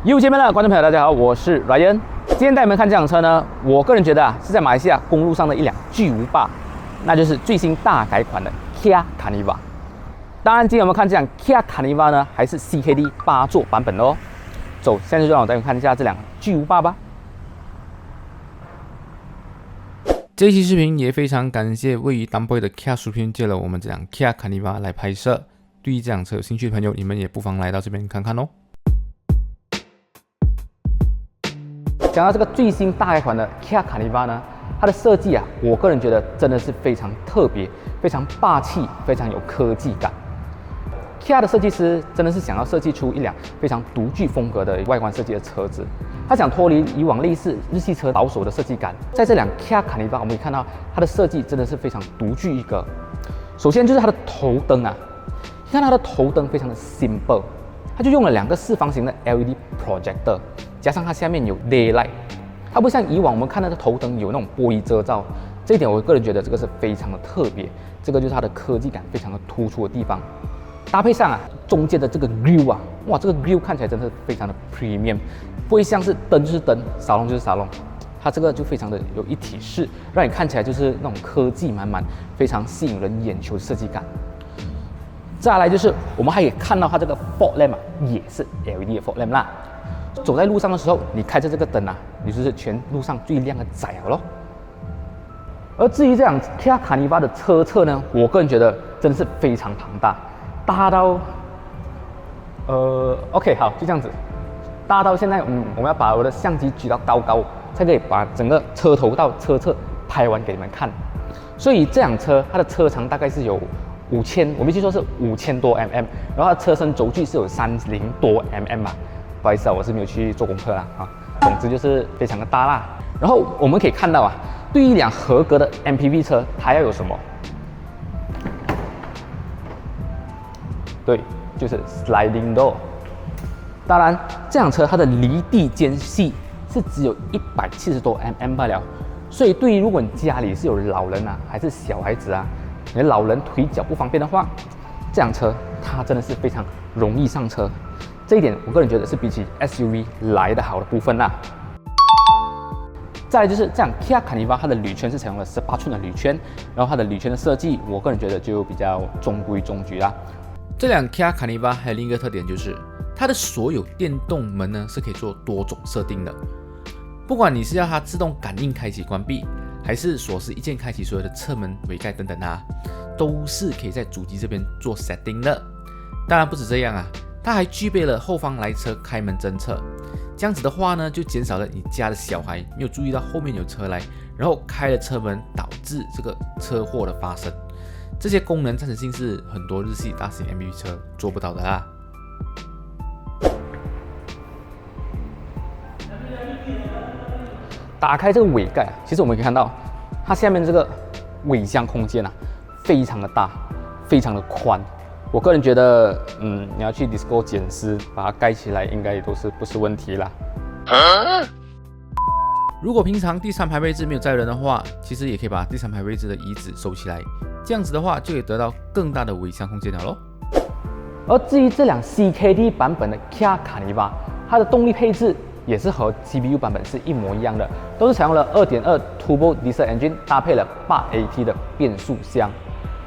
又见面了，观众朋友，大家好，我是 Ryan。今天带你们看这辆车呢，我个人觉得是在马来西亚公路上的一辆巨无霸，那就是最新大改款的 Kia Carniva。当然，今天我们看这辆 Kia Carniva 呢，还是 CKD 8座版本的哦。走，现在就让我带你们看一下这辆巨无霸吧。这一期视频也非常感谢位于丹波的 Kia Supreme 借了我们这辆 Kia Carniva 来拍摄。对于这辆车有兴趣的朋友，你们也不妨来到这边看看哦。讲到这个最新大改款的 Kia Carniva 呢，它的设计啊，我个人觉得真的是非常特别、非常霸气、非常有科技感。Kia 的设计师真的是想要设计出一辆非常独具风格的外观设计的车子，他想脱离以往类似日系车保守的设计感。在这辆 Kia Carniva，我们可以看到它的设计真的是非常独具一格。首先就是它的头灯啊，你看它的头灯非常的 simple， 它就用了2个四方形的 LED projector。加上它下面有 daylight， 它不像以往我们看到的头灯有那种玻璃遮罩，这一点我个人觉得这个是非常的特别，这个就是它的科技感非常的突出的地方。搭配上啊，中间的这个 grill 啊，哇，这个 grill 看起来真的非常的 premium， 不会像是灯就是灯，沙龙就是沙龙，它这个就非常的有一体式，让你看起来就是那种科技满满，非常吸引人眼球的设计感。再来就是我们还可以看到它这个 fog lamp 啊，也是 LED 的 fog lamp 啦。走在路上的时候，你开着这个灯啊，你就是全路上最亮的仔了咯。而至于这辆 Kia Carniva 的车侧呢，我个人觉得真的是非常庞大，大到OK 好，就这样子，大到现在我们要把我的相机举到高高，才可以把整个车头到车侧拍完给你们看。所以这辆车它的车长大概是有5000，我没记错是5000多 mm， 然后它的车身轴距是有30多 mm 吧。不好意思啊，我是没有去做功课啦啊。总之就是非常的大啦。然后我们可以看到啊，对于一辆合格的 MPV 车，它要有什么？对，就是 sliding door。当然，这辆车它的离地间隙是只有170多 mm 罢了。所以，对于如果你家里是有老人啊，还是小孩子啊，你的老人腿脚不方便的话，这辆车它真的是非常容易上车。这一点我个人觉得是比起 SUV 来的好的部分啦。再来就是这样 Kia Carniva 它的铝圈是采用了18寸的铝圈，然后它的铝圈的设计，我个人觉得就比较中规中矩啦。这辆 Kia Carniva 还有另一个特点就是它的所有电动门呢是可以做多种设定的，不管你是要它自动感应开启关闭，还是锁匙一键开启所有的侧门尾盖等等啊，都是可以在主机这边做 setting 的。当然不止这样啊，它还具备了后方来车开门侦测，这样子的话呢，就减少了你家的小孩没有注意到后面有车来，然后开了车门导致这个车祸的发生。这些功能暂时性是很多日系大型 MPV 车做不到的啦。打开这个尾盖，其实我们可以看到，它下面这个尾箱空间啊，非常的大，非常的宽。我个人觉得，你要去 Disco 剪丝把它盖起来，应该也都是不是问题啦。如果平常第3排位置没有载人的话，其实也可以把第3排位置的椅子收起来，这样子的话就可以得到更大的尾箱空间了咯。而至于这辆 CKD 版本的 Kia Carniva， 它的动力配置也是和 GBU 版本是一模一样的，都是采用了 2.2 Turbo Diesel Engine， 搭配了 8AT 的变速箱。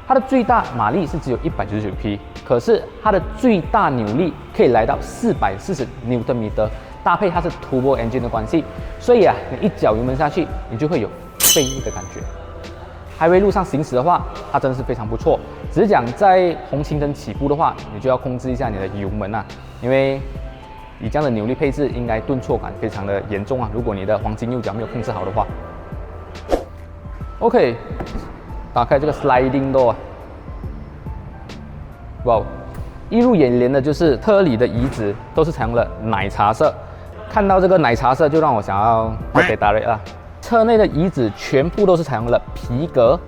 它的最大马力是只有199匹，可是它的最大扭力可以来到440 Nm， 搭配它是 Turbo Engine 的关系，所以啊，你一脚油门下去，你就会有飞的感觉。Highway 路上行驶的话，它真的是非常不错。只是讲在红绿灯起步的话，你就要控制一下你的油门啊，因为你这样的扭力配置应该顿挫感非常的严重啊。如果你的黄金右脚没有控制好的话 ，OK。打开这个 sliding door， 哇，映入眼帘的就是车里的椅子都是采用了奶茶色，看到这个奶茶色就让我想要给打雷了。车内的椅子全部都是采用了皮革，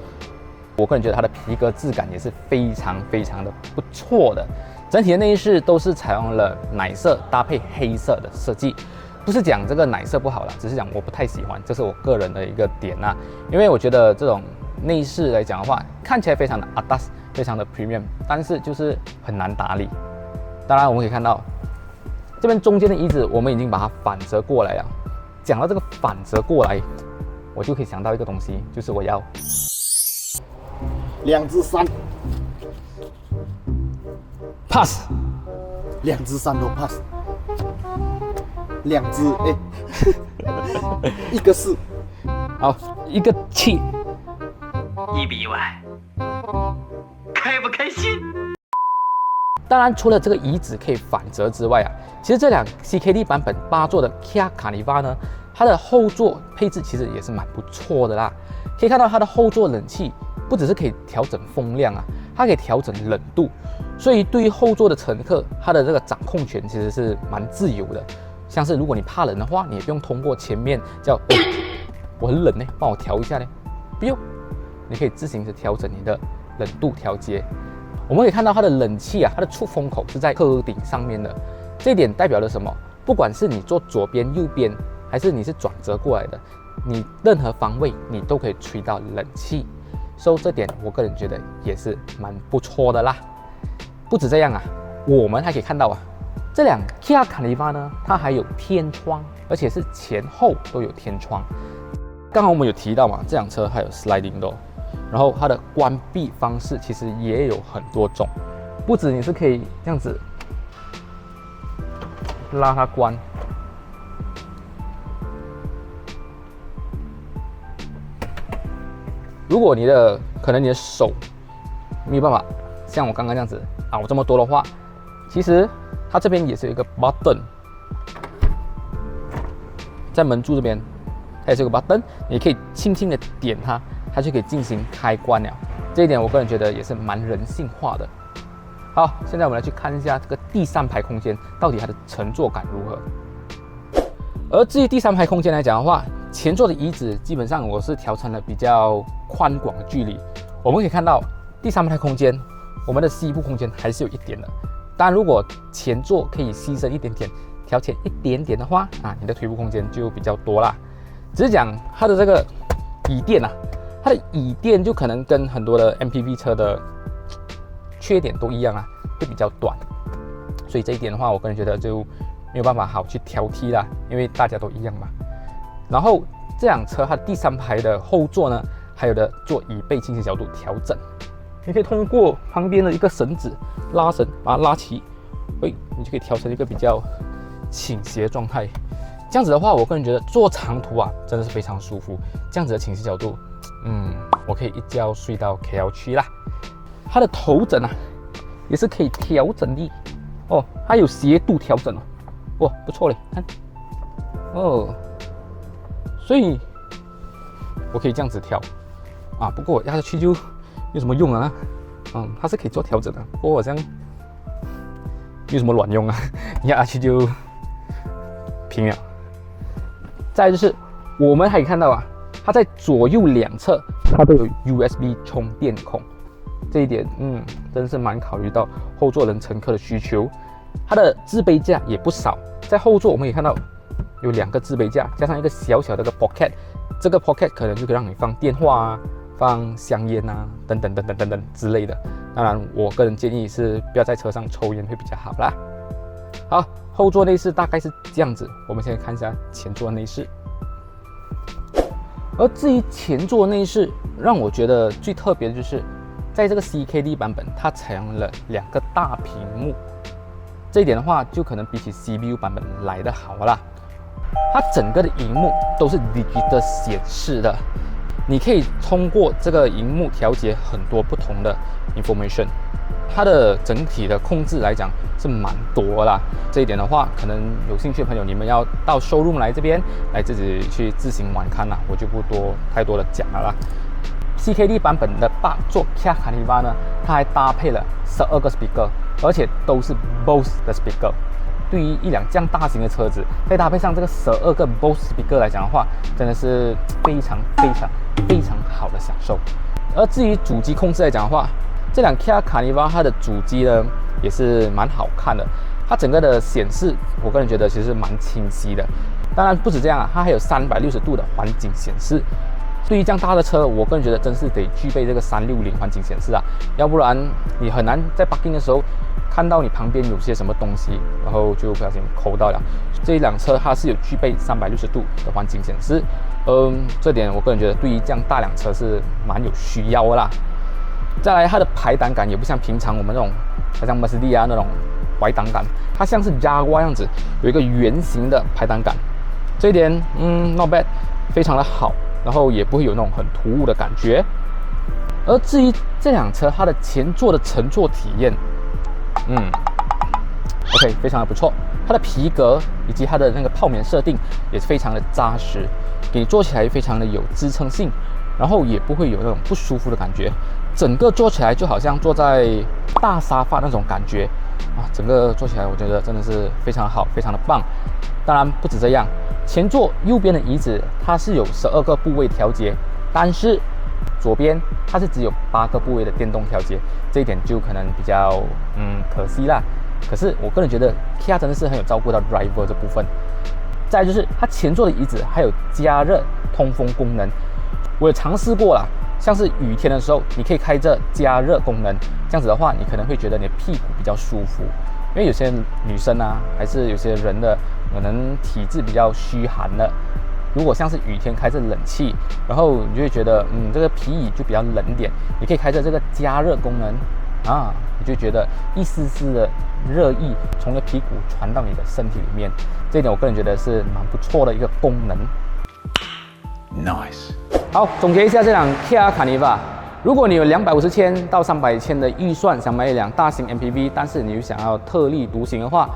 我个人觉得它的皮革质感也是非常的不错的。整体的内饰都是采用了奶色搭配黑色的设计。不是讲这个奶色不好啦，只是讲我不太喜欢，这是我个人的一个点啊。因为我觉得这种内饰来讲的话，看起来非常的 atas， 非常的 premium， 但是就是很难打理。当然我们可以看到这边中间的椅子我们已经把它反折过来了。讲到这个反折过来，我就可以想到一个东西，就是我要2至3 pass， 2至3都 pass， 2只1个4，好一个7，意不意外？开不开心？当然，除了这个椅子可以反折之外啊，其实这辆 CKD 版本8座的 Kia Carniva 呢，它的后座配置其实也是蛮不错的啦。可以看到它的后座冷气不只是可以调整风量啊，它可以调整冷度，所以对于后座的乘客，它的这个掌控权其实是蛮自由的。像是如果你怕冷的话，你也不用通过前面叫我很冷呢，帮我调一下呢，不用，你可以自行的调整你的冷度调节。我们可以看到它的冷气啊，它的出风口是在车顶上面的，这一点代表了什么？不管是你坐左边、右边，还是你是转折过来的，你任何方位你都可以吹到冷气，所以这点我个人觉得也是蛮不错的啦。不止这样啊，我们还可以看到啊，这辆 Kia Carniva 呢，它还有天窗，而且是前后都有天窗。刚刚我们有提到嘛，这辆车还有 sliding door。然后它的关闭方式其实也有很多种，不止你是可以这样子拉它关，如果可能你的手没有办法像我刚刚这样子熬这么多的话，其实它这边也是有一个 button， 在门柱这边它也是有个 button， 你可以轻轻的点它。它就可以进行开关了，这一点我个人觉得也是蛮人性化的。好，现在我们来去看一下这个第3排空间到底它的乘坐感如何。而至于第3排空间来讲的话，前座的椅子基本上我是调成了比较宽广的距离。我们可以看到第3排空间，我们的膝部空间还是有一点的。当然，如果前座可以牺牲一点点，调前一点点的话啊，你的腿部空间就比较多啦。只是讲它的这个椅垫啊。它的椅垫就可能跟很多的 MPV 车的缺点都一样啊，会比较短，所以这一点的话，我个人觉得就没有办法好去挑剔啦，因为大家都一样嘛。然后这辆车它第3排的后座呢，还有的座椅背倾斜角度调整，你可以通过旁边的一个绳子拉绳把它拉齐，你就可以调成一个比较倾斜状态。这样子的话，我个人觉得坐长途啊，真的是非常舒服。这样子的倾斜角度，我可以一觉睡到 KL 区啦。它的头枕啊，也是可以调整的哦，它有斜度调整哦，哇，不错嘞，看哦，所以我可以这样子调啊。不过我压下去就没有什么用啊，它是可以做调整的，不过好像没有什么卵用啊，压下去就平了。再来就是我们还可以看到啊，它在左右两侧它都有 USB 充电孔，这一点真是蛮考虑到后座人乘客的需求。它的置杯架也不少，在后座我们也看到有2个置杯架，加上一个小小的个 pocket， 这个 pocket 可能就可以让你放电话啊、放香烟啊等等之类的。当然，我个人建议是不要在车上抽烟会比较好啦。好，后座内饰大概是这样子，我们现在看一下前座内饰。而至于前座内饰，让我觉得最特别的就是，在这个 CKD 版本，它采用了2个大屏幕，这一点的话，就可能比起 CBU 版本来得好啦。它整个的荧幕都是 digital 显示的，你可以通过这个荧幕调节很多不同的 information。它的整体的控制来讲是蛮多啦，这一点的话，可能有兴趣的朋友，你们要到 showroom 来这边来自己去自行玩看啦，我就不太多的讲了啦。CKD 版本的8座 Kia Carniva 呢，它还搭配了12个 speaker， 而且都是 Bose 的 speaker。对于一辆这样大型的车子，再搭配上这个12个 Bose speaker 来讲的话，真的是非常好的享受。而至于主机控制来讲的话，这辆 Kia Carniva 它的主机呢也是蛮好看的，它整个的显示，我个人觉得其实蛮清晰的。当然不止这样啊，它还有360度的环景显示。对于这样大的车，我个人觉得真是得具备这个360环景显示啊，要不然你很难在 parking 的时候看到你旁边有些什么东西，然后就不小心抠到了。这一辆车它是有具备360度的环境显示，这点我个人觉得对于这样大辆车是蛮有需要的啦。再来，它的排档杆也不像平常我们那种，好像 Mercedes 那种歪档杆，它像是 Jaguar 样子，有一个圆形的排档杆，这一点not bad， 非常的好，然后也不会有那种很突兀的感觉。而至于这辆车它的前座的乘坐体验，OK， 非常的不错。它的皮革以及它的那个泡棉设定也是非常的扎实，给你坐起来非常的有支撑性，然后也不会有那种不舒服的感觉。整个坐起来就好像坐在大沙发那种感觉啊！整个坐起来我觉得真的是非常好，非常的棒。当然不止这样，前座右边的椅子它是有12个部位调节，但是左边它是只有8个部位的电动调节，这一点就可能比较可惜啦。可是我个人觉得 Kia 真的是很有照顾到 driver 这部分。再来就是它前座的椅子还有加热通风功能，我有尝试过啦。像是雨天的时候，你可以开着加热功能，这样子的话，你可能会觉得你的屁股比较舒服。因为有些女生啊，还是有些人的可能体质比较虚寒的，如果像是雨天开着冷气，然后你就会觉得这个皮椅就比较冷点，你可以开着这个加热功能啊，你就觉得一丝丝的热意从你的屁股传到你的身体里面，这一点我个人觉得是蛮不错的一个功能。Nice。好，总结一下这辆 Kia Carniva。如果你有250千到300千的预算，想买一辆大型 MPV， 但是你又想要特立独行的话，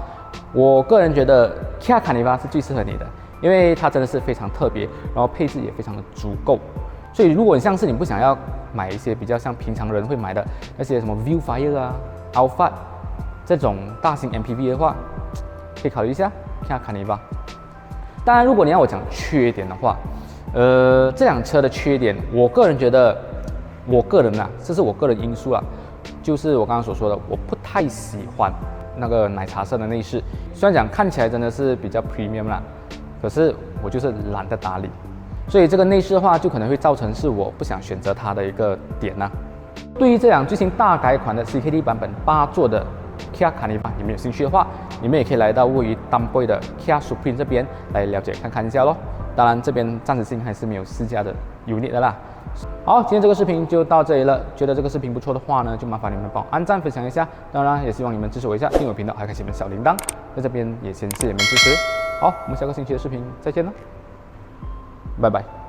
我个人觉得 Kia Carniva 是最适合你的，因为它真的是非常特别，然后配置也非常的足够。所以如果像是你不想要买一些比较像平常人会买的那些什么 Viewfire 啊、Alphard 这种大型 MPV 的话，可以考虑一下 Kia Carniva。当然，如果你要我讲缺点的话，这辆车的缺点，我个人觉得，这是我个人因素啦，就是我刚刚所说的，我不太喜欢那个奶茶色的内饰。虽然讲看起来真的是比较 premium 啦，可是我就是懒得打理，所以这个内饰的话，就可能会造成是我不想选择它的一个点啦。对于这辆最新大改款的 CKD 版本8座的 Kia Carniva， 你们有兴趣的话，你们也可以来到位于Tamboi的 Kia Supreme 这边来了解看一下咯。当然，这边暂时性还是没有试驾的 unit 的啦。好，今天这个视频就到这里了。觉得这个视频不错的话呢，就麻烦你们帮我按赞、分享一下。当然，也希望你们支持我一下，订阅我频道，还开启我们小铃铛。在这边也先谢谢你们支持。好，我们下个星期的视频再见了，拜拜。